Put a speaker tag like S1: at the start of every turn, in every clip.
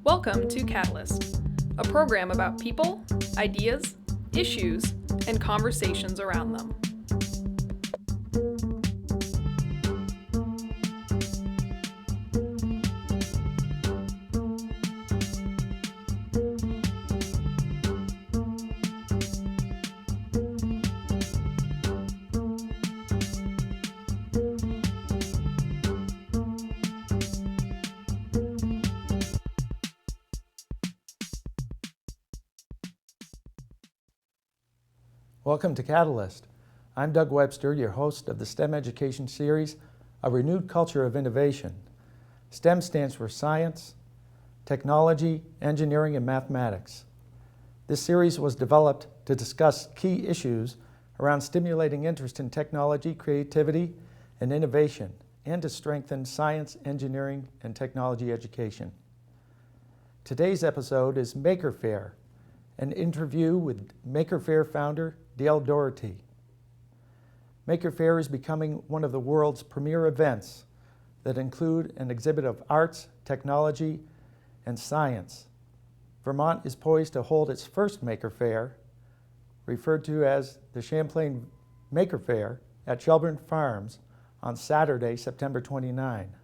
S1: Welcome to Catalyst, a program about people, ideas, issues, and conversations around them.
S2: Welcome to Catalyst. I'm Doug Webster, your host of the STEM education series, A Renewed Culture of Innovation. STEM stands for science, technology, engineering, and mathematics. This series was developed to discuss key issues around stimulating interest in technology, creativity, and innovation, and to strengthen science, engineering, and technology education. Today's episode is Maker Faire, an interview with Maker Faire founder Dale Dougherty. Maker Faire is becoming one of the world's premier events that include an exhibit of arts, technology, and science. Vermont is poised to hold its first Maker Faire, referred to as the Champlain Maker Faire, at Shelburne Farms on Saturday, September 29.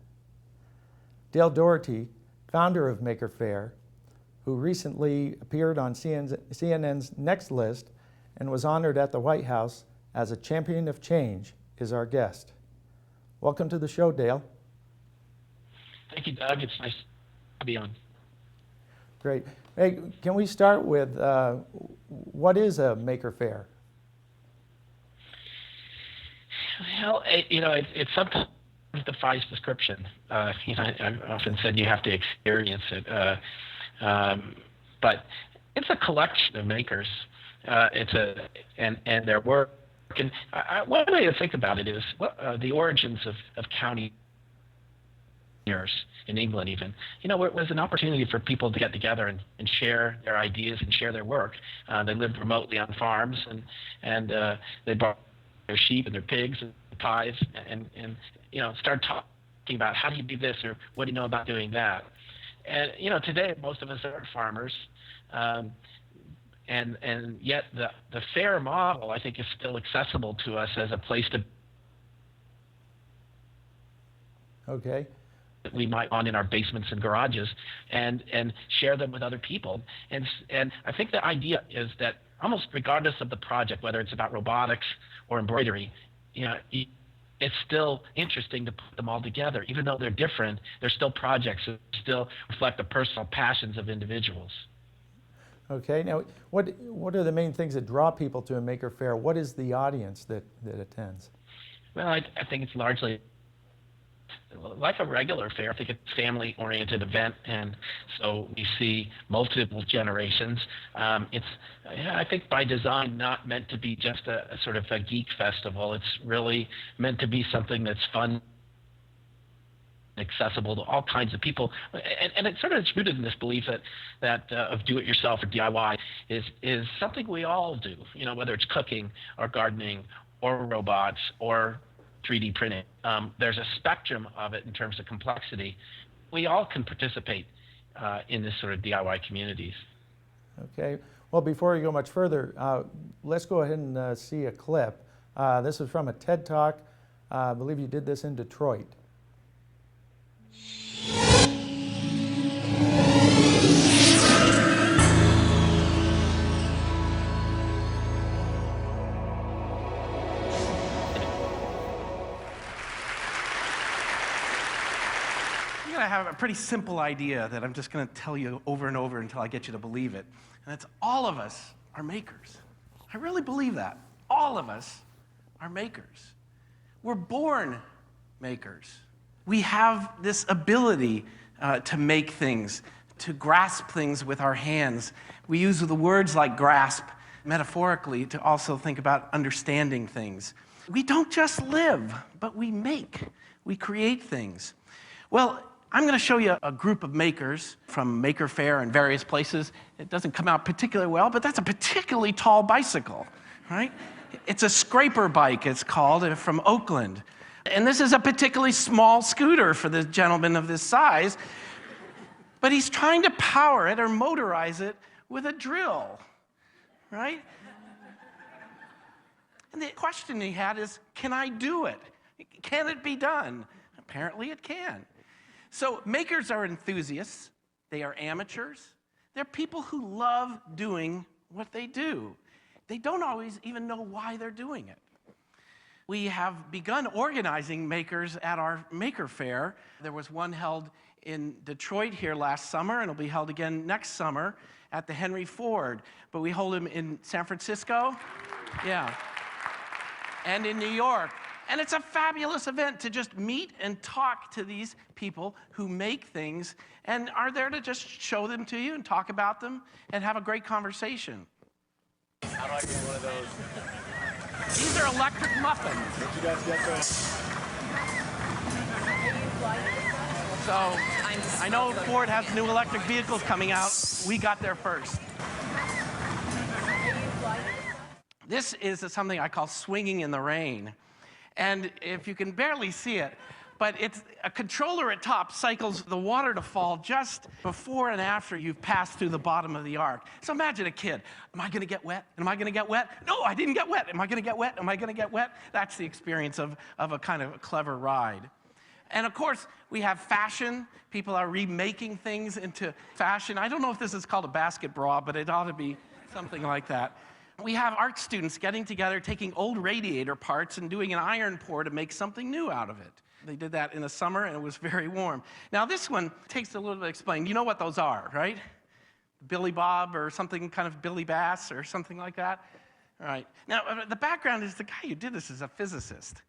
S2: Dale Dougherty, founder of Maker Faire, who recently appeared on CNN's Next List and was honored at the White House as a champion of change, is our guest. Welcome to the show, Dale.
S3: Thank you, Doug. It's nice to be on.
S2: Great. Hey, can we start with what is a Maker Faire?
S3: Well, it sometimes defies description. I've often said you have to experience it. But it's a collection of makers. And their work. And one way to think about it is the origins of county in England even. It was an opportunity for people to get together and share their ideas and share their work. They lived remotely on farms and they brought their sheep and their pigs and tithes and started talking about how do you do this or what do you know about doing that. And today most of us are farmers. And yet the fair model, I think, is still accessible to us as a place to we might on in our basements and garages and share them with other people. And I think the idea is that almost regardless of the project, whether it's about robotics or embroidery, it's still interesting to put them all together. Even though they're different, they're still projects that still reflect the personal passions of individuals.
S2: Okay, now what are the main things that draw people to a Maker Faire? What is the audience that attends?
S3: Well, I think it's largely like a regular fair. I think it's a family-oriented event, and so we see multiple generations. It's, I think, by design, not meant to be just a sort of a geek festival. It's really meant to be something that's fun, accessible to all kinds of people, and it sort of is rooted in this belief that of do-it-yourself or DIY is something we all do. Whether it's cooking or gardening or robots or 3D printing. There's a spectrum of it in terms of complexity. We all can participate in this sort of DIY communities.
S2: Okay. Well, before we go much further, let's go ahead and see a clip. This is from a TED Talk. I believe you did this in Detroit.
S4: I have a pretty simple idea that I'm just going to tell you over and over until I get you to believe it. And that's all of us are makers. I really believe that. All of us are makers. We're born makers. We have this ability to make things, to grasp things with our hands. We use the words like grasp metaphorically to also think about understanding things. We don't just live, but we make. We create things. Well, I'm going to show you a group of makers from Maker Faire in various places. It doesn't come out particularly well, but that's a particularly tall bicycle, right? It's a scraper bike, it's called, from Oakland. And this is a particularly small scooter for the gentleman of this size. but he's trying to power it or motorize it with a drill, right? And the question he had is, can I do it? Can it be done? Apparently it can. So makers are enthusiasts. They are amateurs. They're people who love doing what they do. They don't always even know why they're doing it. We have begun organizing makers at our Maker Faire. There was one held in Detroit here last summer, and it'll be held again next summer at the Henry Ford. But we hold them in San Francisco, and in New York. And it's a fabulous event to just meet and talk to these people who make things and are there to just show them to you and talk about them and have a great conversation.
S5: How do I get one of those?
S4: These are electric muffins.
S5: Did you guys get those?
S4: So I know Ford has new electric vehicles coming out. We got there first. This is something I call swinging in the rain. And if you can barely see it, but it's a controller at top cycles the water to fall just before and after you've passed through the bottom of the ark. So imagine a kid. Am I going to get wet? Am I going to get wet? No, I didn't get wet. Am I going to get wet? Am I going to get wet? That's the experience of a kind of a clever ride. And of course, we have fashion. People are remaking things into fashion. I don't know if this is called a basket bra, but it ought to be something like that. We have art students getting together, taking old radiator parts and doing an iron pour to make something new out of it. They did that in the summer, and it was very warm. Now, this one takes a little bit to explain. You know what those are, right? Billy Bob or something kind of Billy Bass or something like that? All right. Now, the background is the guy who did this is a physicist,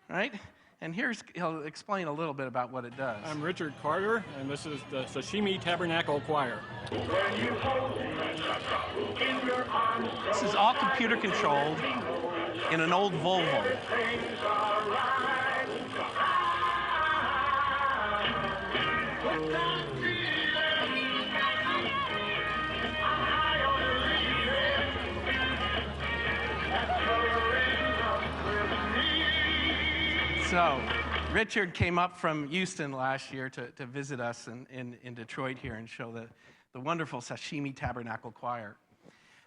S4: right? And he'll explain a little bit about what it does.
S6: I'm Richard Carter, and this is the Sashimi Tabernacle Choir.
S4: This is all computer controlled in an old Volvo. So, Richard came up from Houston last year to visit us in Detroit here and show the wonderful Sashimi Tabernacle Choir.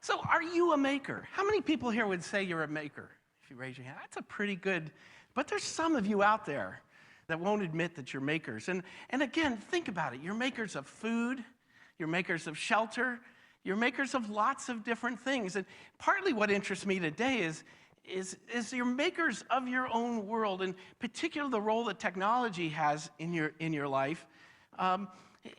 S4: So, are you a maker? How many people here would say you're a maker? If you raise your hand, that's a pretty good, but there's some of you out there that won't admit that you're makers. And again, think about it. You're makers of food, you're makers of shelter, you're makers of lots of different things. And partly what interests me today is you're makers of your own world, and particularly the role that technology has in your life.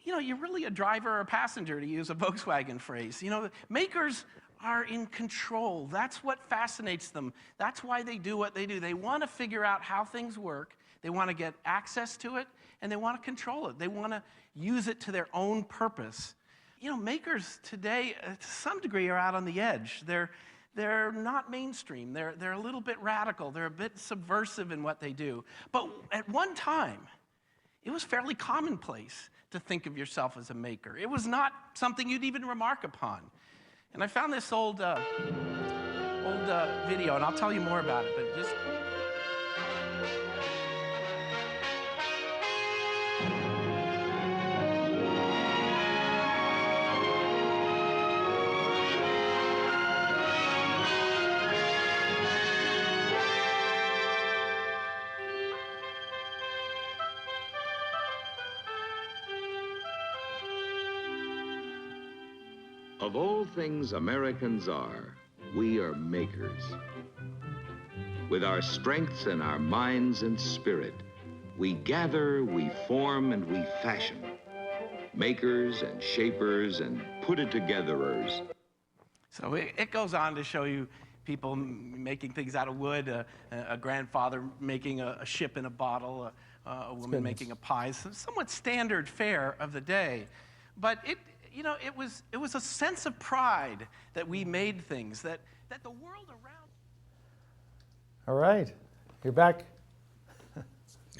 S4: You're really a driver or a passenger, to use a Volkswagen phrase. Makers are in control. That's what fascinates them. That's why they do what they do. They want to figure out how things work. They want to get access to it, and they want to control it. They want to use it to their own purpose. Makers today, to some degree, are out on the edge. They're not mainstream. They're a little bit radical. They're a bit subversive in what they do. But at one time, it was fairly commonplace to think of yourself as a maker. It was not something you'd even remark upon. And I found this old video, and I'll tell you more about it, but just...
S7: Of all things Americans are, we are makers. With our strengths and our minds and spirit, we gather, we form, and we fashion. Makers and shapers and put-it-togetherers.
S4: So it goes on to show you people making things out of wood, a grandfather making a ship in a bottle, a woman making a pie. So somewhat standard fare of the day. But it was a sense of pride that we made things, that the world around.
S2: All right, you're back.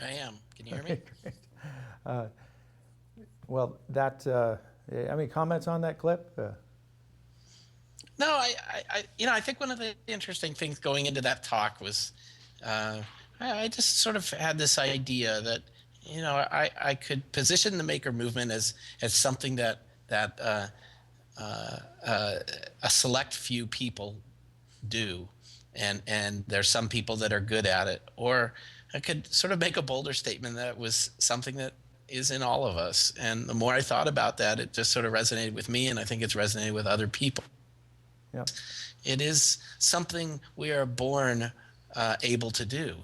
S8: I am. Can you hear me?
S2: Great. Well, any comments on that clip?
S8: No, I think one of the interesting things going into that talk was, I just sort of had this idea that, I could position the maker movement as something that a select few people do, and there's some people that are good at it. Or I could sort of make a bolder statement that it was something that is in all of us. And the more I thought about that, it just sort of resonated with me, and I think it's resonated with other people.
S2: Yep.
S8: It is something we are born able to do.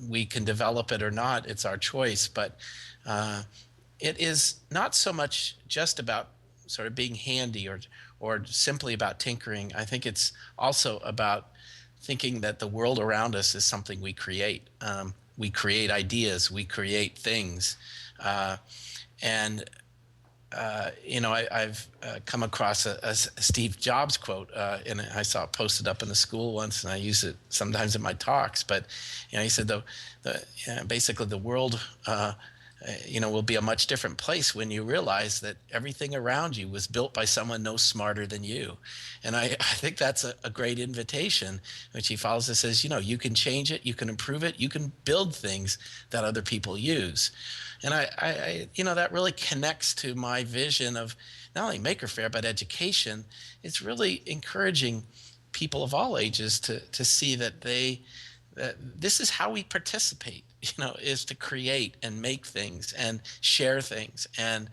S8: We can develop it or not, it's our choice, but it is not so much just about sort of being handy or simply about tinkering. I think it's also about thinking that the world around us is something we create. We create ideas, we create things. I've come across a Steve Jobs quote, and I saw it posted up in a school once, and I use it sometimes in my talks. But he said basically the world will be a much different place when you realize that everything around you was built by someone no smarter than you. And I think that's a great invitation, which he follows and says, you can change it, you can improve it, you can build things that other people use. And I that really connects to my vision of not only Maker Faire, but education. It's really encouraging people of all ages to see that this is how we participate, is to create and make things and share things, and,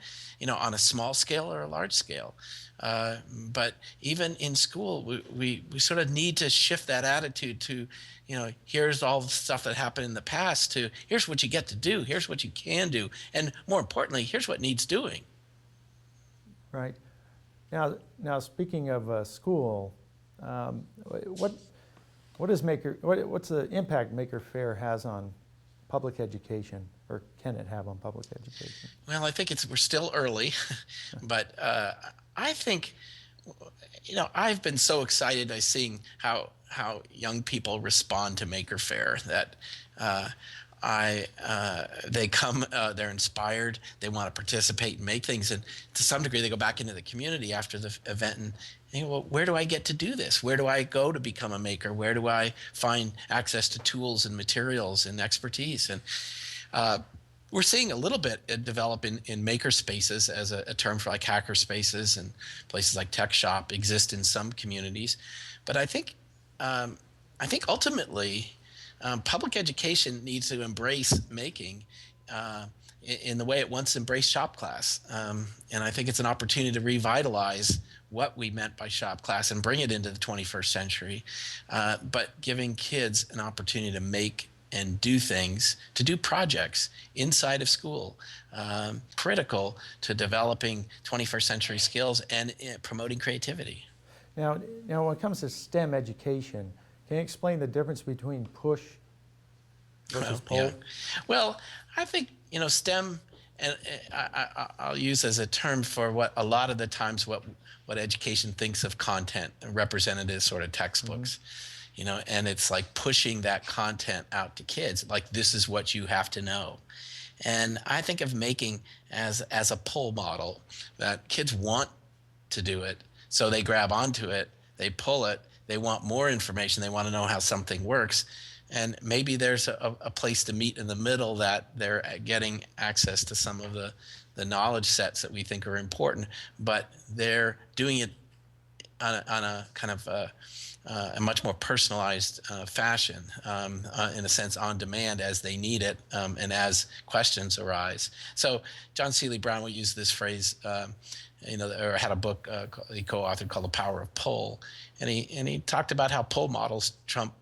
S8: on a small scale or a large scale. But even in school, we sort of need to shift that attitude to, here's all the stuff that happened in the past, to here's what you get to do, here's what you can do, and more importantly, here's what needs doing.
S2: Right. Now speaking of school, what's the impact Maker Faire has on public education, or can it have on public education?
S8: Well, I think we're still early, but I think, I've been so excited by seeing how young people respond to Maker Faire that they come, they're inspired, they want to participate and make things, and to some degree they go back into the community after the event and well, where do I get to do this? Where do I go to become a maker? Where do I find access to tools and materials and expertise? And we're seeing a little bit develop in maker spaces as a term for like hacker spaces, and places like Tech Shop exist in some communities. But I think ultimately public education needs to embrace making in the way it once embraced shop class. And I think it's an opportunity to revitalize what we meant by shop class and bring it into the 21st century, but giving kids an opportunity to make and do things, to do projects inside of school, critical to developing 21st century skills and promoting creativity.
S2: Now, when it comes to STEM education, can you explain the difference between push versus pull?
S8: Yeah. Well, I think, STEM, and I'll use as a term for what a lot of the times what education thinks of content, represented as sort of textbooks. Mm-hmm. And it's like pushing that content out to kids, like this is what you have to know. And I think of making as a pull model, that kids want to do it, so they grab onto it, they pull it, they want more information, they want to know how something works. And maybe there's a place to meet in the middle, that they're getting access to some of the knowledge sets that we think are important, but they're doing it on a kind of a much more personalized fashion, in a sense on demand as they need it, and as questions arise. So John Seeley Brown will use this phrase, or had a book he co-authored called The Power of Pull, and he talked about how pull models trump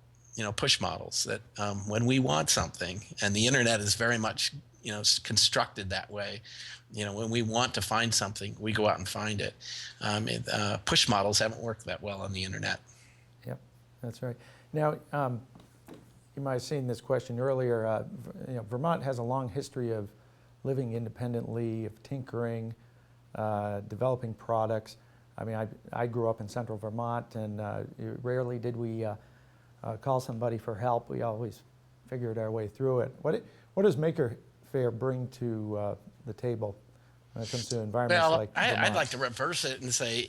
S8: push models, that when we want something, and the internet is very much constructed that way, when we want to find something, we go out and find it. Push models haven't worked that well on the internet.
S2: Yep, that's right. Now, you might have seen this question earlier. Vermont has a long history of living independently, of tinkering, developing products. I mean, I grew up in central Vermont, and rarely did we call somebody for help. We always figured our way through it. What does Maker Faire bring to the table when it comes to environments
S8: Well,
S2: like
S8: I'd
S2: Vermont?
S8: like to reverse it and say,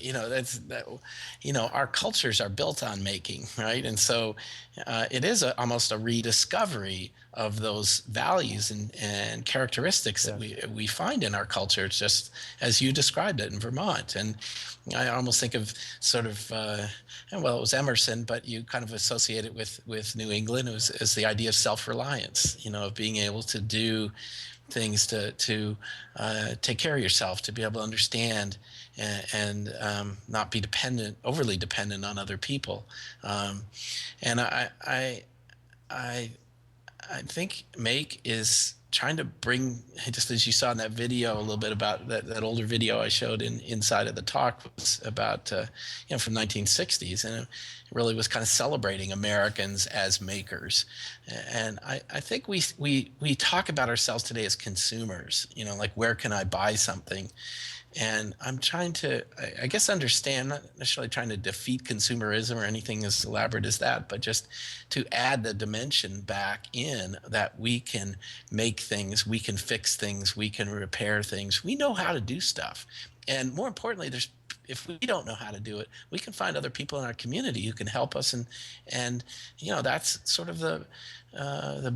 S8: our cultures are built on making, right? And so it is almost a rediscovery of those values and characteristics that we find in our culture. It's just as you described it in Vermont. And I almost think of sort of, it was Emerson, but you kind of associate it with New England as the idea of self-reliance, of being able to do things to take care of yourself, to be able to understand and not be overly dependent on other people. And I think Make is trying to bring, just as you saw in that video, a little bit about that older video I showed inside of the talk was about, from 1960s. And it really was kind of celebrating Americans as makers. And I think we talk about ourselves today as consumers, like where can I buy something? And I'm trying to, I guess, understand, not necessarily trying to defeat consumerism or anything as elaborate as that, but just to add the dimension back in that we can make things, we can fix things, we can repair things. We know how to do stuff. And more importantly, if we don't know how to do it, we can find other people in our community who can help us. And that's sort of the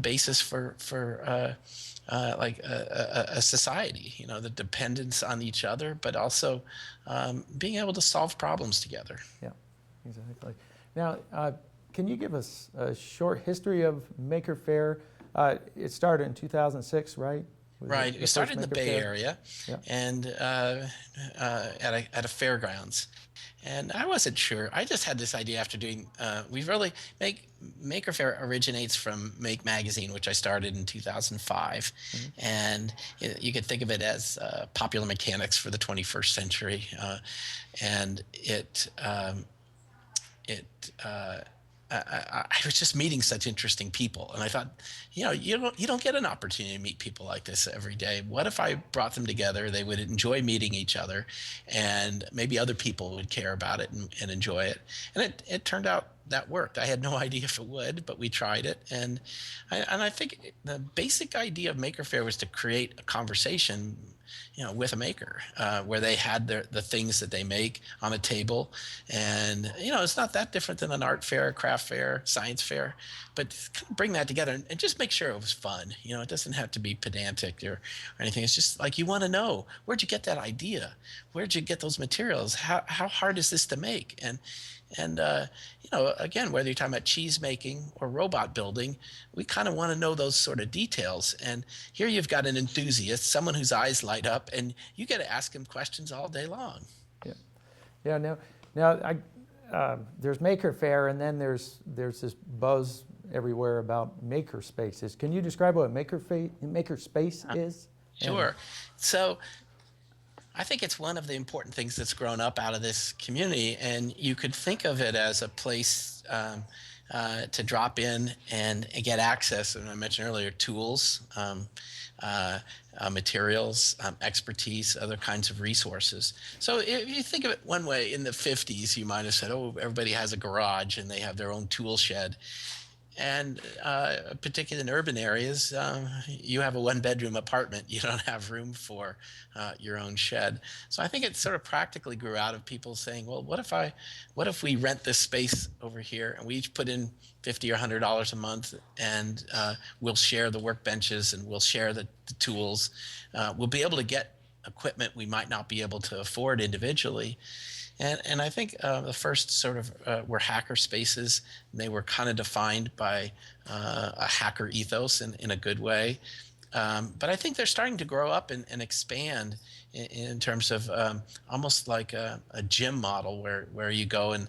S8: basis for like a society, the dependence on each other, but also being able to solve problems together.
S2: Yeah, exactly. Now, can you give us a short history of Maker Faire? It started in 2006, right?
S8: Right. We started in the Bay Area,
S2: yeah.
S8: And at a fairgrounds. And I wasn't sure. I just had this idea after doing. Maker Faire originates from Make Magazine, which I started in 2005, and you could think of it as popular mechanics for the 21st century. And I was just meeting such interesting people, and I thought, you don't get an opportunity to meet people like this every day. What if I brought them together? They would enjoy meeting each other, and maybe other people would care about it and enjoy it. And it turned out that worked. I had no idea if it would, but we tried it, and I think the basic idea of Maker Faire was to create a conversation, with a maker, where they had the things that they make on a table. And, it's not that different than an art fair, craft fair, science fair, but kind of bring that together and just make sure it was fun. It doesn't have to be pedantic or anything. It's just like, you want to know, where'd you get that idea? Where'd you get those materials? How hard is this to make? And again, whether you're talking about cheese making or robot building, we kind of want to know those sort of details. And here you've got an enthusiast, someone whose eyes light up, and you get to ask him questions all day long.
S2: Yeah. Now, there's Maker Faire, and then there's this buzz everywhere about maker spaces. Can you describe what maker space is?
S8: Sure. So I think it's one of the important things that's grown up out of this community, and you could think of it as a place to drop in and get access, and I mentioned earlier, tools, materials, expertise, other kinds of resources. So if you think of it one way, in the 50s, you might have said, everybody has a garage and they have their own tool shed. And particularly in urban areas, you have a one-bedroom apartment. You don't have room for your own shed. So I think it sort of practically grew out of people saying, well, what if we rent this space over here and we each put in $50 or $100 a month, and we'll share the workbenches and we'll share the tools. We'll be able to get equipment we might not be able to afford individually. And I think the first sort of were hacker spaces. They were kind of defined by a hacker ethos in a good way. But I think they're starting to grow up and expand in terms of almost like a gym model where you go and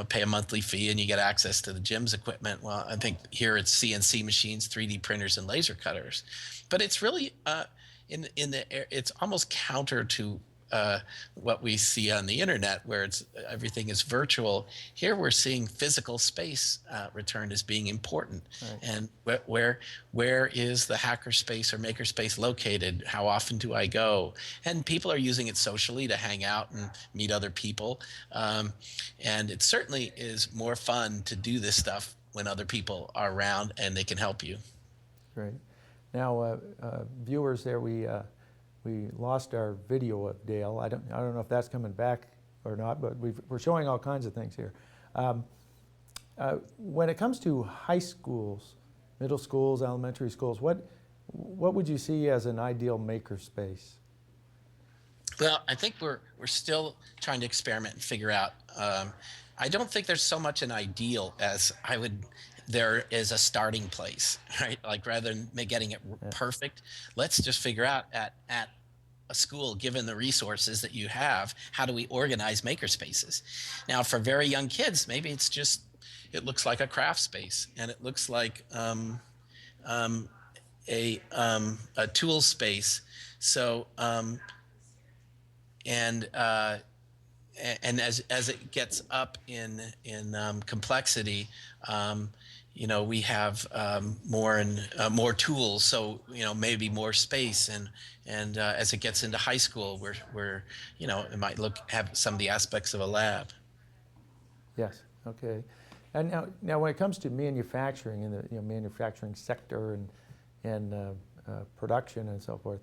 S8: pay a monthly fee and you get access to the gym's equipment. Well, I think here it's CNC machines, 3D printers, and laser cutters. But it's really it's almost counter to what we see on the internet, where everything is virtual. Here we're seeing physical space returned as being important. Right. And where is the hacker space or maker space located? How often do I go? And people are using it socially to hang out and meet other people. And it certainly is more fun to do this stuff when other people are around and they can help you.
S2: Great. Now, viewers, there we lost our video of Dale. I don't know if that's coming back or not, but we're showing all kinds of things here. When it comes to high schools, middle schools, elementary schools, what would you see as an ideal makerspace?
S8: Well, I think we're still trying to experiment and figure out. I don't think there's so much an ideal as there is a starting place, right? Like rather than getting it perfect, let's just figure out at a school, given the resources that you have, how do we organize maker spaces? Now, for very young kids, maybe it looks like a craft space, and it looks like a tool space. So and as it gets up in complexity, we have more tools. So maybe more space, and as it gets into high school, we're it might have some of the aspects of a lab.
S2: Yes. Okay. And now when it comes to manufacturing in the manufacturing sector and production and so forth,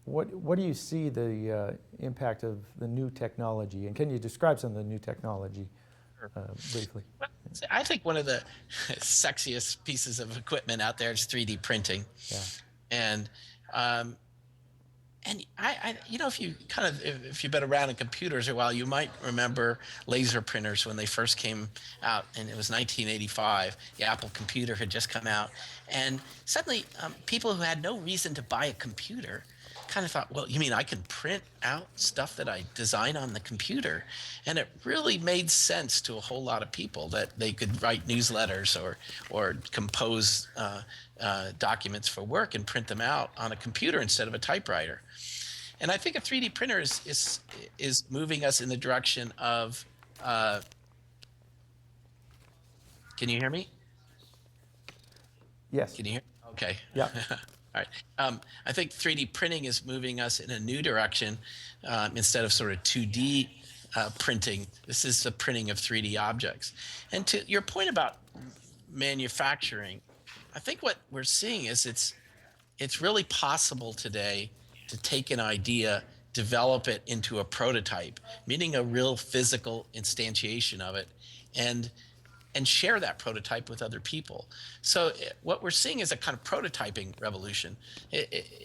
S2: what do you see the impact of the new technology? And can you describe some of the new technology briefly?
S8: Well, I think one of the sexiest pieces of equipment out there is 3D printing.
S2: Yeah.
S8: And if you've been around in computers a while, you might remember laser printers when they first came out, and it was 1985. The Apple computer had just come out, and suddenly people who had no reason to buy a computer kind of thought, well, you mean I can print out stuff that I design on the computer? And it really made sense to a whole lot of people that they could write newsletters or compose documents for work and print them out on a computer instead of a typewriter. And I think a 3D printer is moving us in the direction of can you hear me?
S2: Yes.
S8: Can you hear? Okay.
S2: Yeah.
S8: All right. I think 3D printing is moving us in a new direction. Instead of sort of 2D printing, this is the printing of 3D objects. And to your point about manufacturing, I think what we're seeing is it's really possible today to take an idea, develop it into a prototype, meaning a real physical instantiation of it, and share that prototype with other people. So what we're seeing is a kind of prototyping revolution.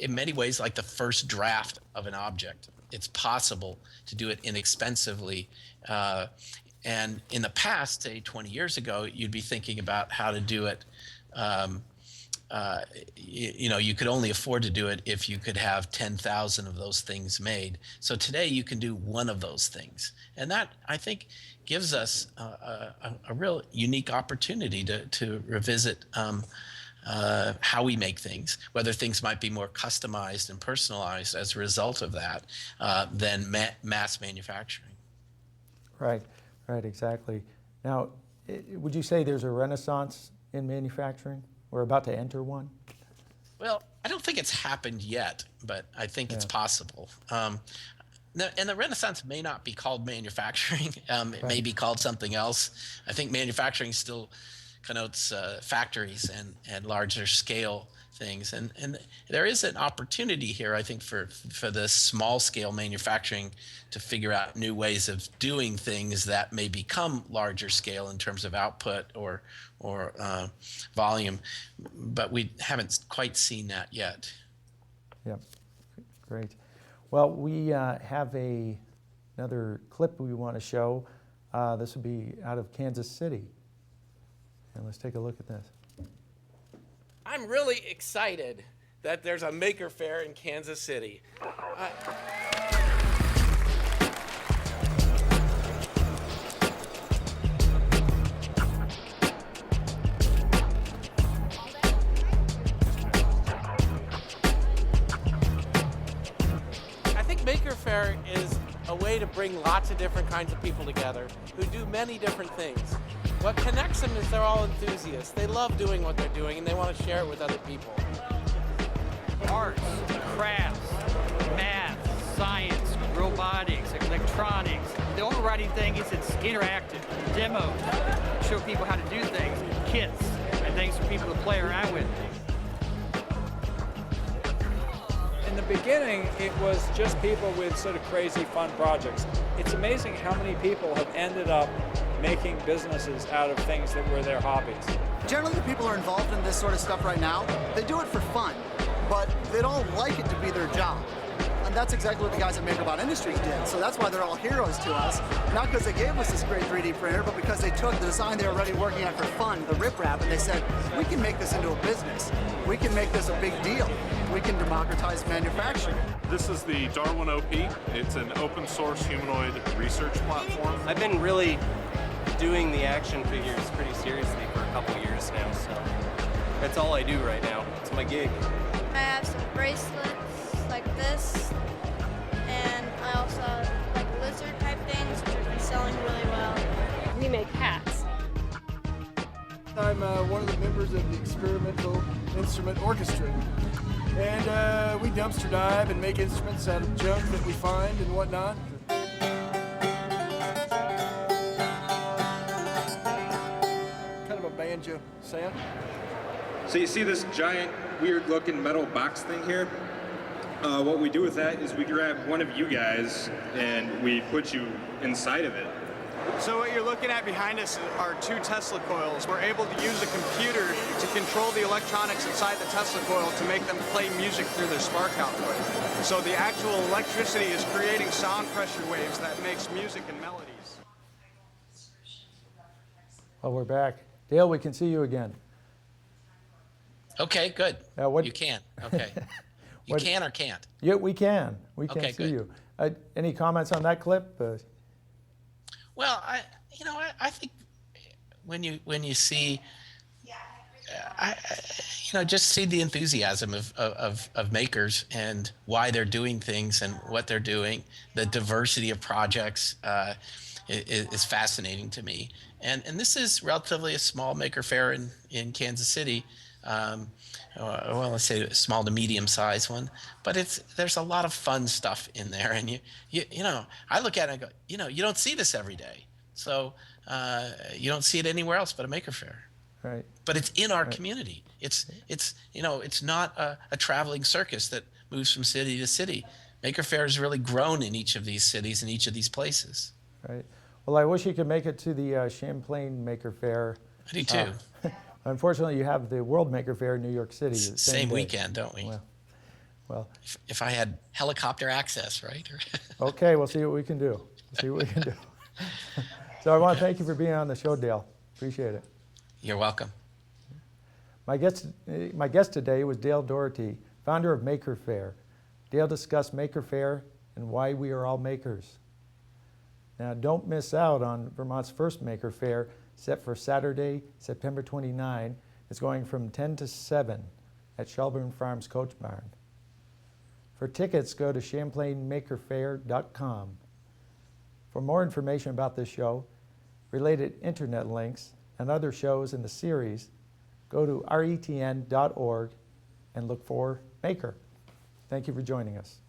S8: In many ways, like the first draft of an object. It's possible to do it inexpensively. And in the past, say 20 years ago, you'd be thinking about how to do it. You could only afford to do it if you could have 10,000 of those things made. So today you can do one of those things. And that, I think, gives us a real unique opportunity to revisit how we make things, whether things might be more customized and personalized as a result of that than mass manufacturing.
S2: Right, exactly. Now, would you say there's a renaissance in manufacturing? We're about to enter one?
S8: Well, I don't think it's happened yet, but I think it's possible. And the Renaissance may not be called manufacturing. It may be called something else. I think manufacturing still connotes factories and larger scale things. And there is an opportunity here, I think, for the small scale manufacturing to figure out new ways of doing things that may become larger scale in terms of output or volume. But we haven't quite seen that yet.
S2: Yeah, great. Well, we have another clip we want to show. This will be out of Kansas City. And let's take a look at this.
S9: I'm really excited that there's a Maker Faire in Kansas City. Maker Faire is a way to bring lots of different kinds of people together who do many different things. What connects them is they're all enthusiasts. They love doing what they're doing and they want to share it with other people.
S10: Arts, crafts, math, science, robotics, electronics. The overriding thing is it's interactive. Demos, show people how to do things, kits, and things for people to play around with.
S11: In
S5: the beginning, it was just people with sort of crazy fun projects. It's amazing how many people have ended up making businesses out of things that were their hobbies.
S11: Generally, the people who are involved in this sort of stuff right now, they do it for fun, but they don't like it to be their job. And that's exactly what the guys at MakerBot Industries did. So that's why they're all heroes to us. Not because they gave us this great 3D printer, but because they took the design they were already working on for fun, the riprap, and they said, we can make this into a business. We can make this a big deal. We can democratize manufacturing.
S12: This is the Darwin OP. It's an open source humanoid research platform.
S13: I've been really doing the action figures pretty seriously for a couple years now, so that's all I do right now. It's my gig.
S14: I have some bracelets like this, and I also have like lizard type things, which have been selling really well.
S1: We make hats.
S15: I'm one of the members of the Experimental Instrument Orchestra, and we dumpster dive and make instruments out of junk that we find and whatnot. Kind of a banjo sound.
S16: So you see this giant, weird-looking metal box thing here? What we do with that is we grab one of you guys and we put you inside of it.
S17: So what you're looking at behind us are 2 Tesla coils. We're able to use a computer to control the electronics inside the Tesla coil to make them play music through their spark output. So the actual electricity is creating sound pressure waves that makes music and melodies.
S2: Well, we're back. Dale, we can see you again.
S8: Okay, good.
S2: What,
S8: you can. Okay. You can or can't?
S2: Yeah, we can. We can
S8: okay,
S2: see
S8: good.
S2: you. Any comments on that clip?
S8: Well, I think when you see, just see the enthusiasm of makers and why they're doing things and what they're doing. The diversity of projects is fascinating to me. And this is relatively a small maker fair in Kansas City. Well, let's say a small to medium sized one, but there's a lot of fun stuff in there. And I look at it and go, you don't see this every day. So you don't see it anywhere else but a maker fair.
S2: Right.
S8: But it's in our community. It's not a traveling circus that moves from city to city. Maker Faire has really grown in each of these cities and each of these places.
S2: Right. Well, I wish you could make it to the Champlain Maker Faire.
S8: I do too.
S2: Unfortunately, you have the World Maker Faire in New York City.
S8: Same weekend, don't we?
S2: Well,
S8: if I had helicopter access, right?
S2: Okay, we'll see what we can do. So I want to thank you for being on the show, Dale. Appreciate it.
S8: You're welcome.
S2: My guest today was Dale Dougherty, founder of Maker Faire. Dale discussed Maker Faire and why we are all makers. Now, don't miss out on Vermont's first Maker Faire, set for Saturday, September 29. It's going from 10 to 7 at Shelburne Farms Coach Barn. For tickets, go to champlainmakerfaire.com. For more information about this show, related internet links, and other shows in the series, go to retn.org and look for Maker. Thank you for joining us.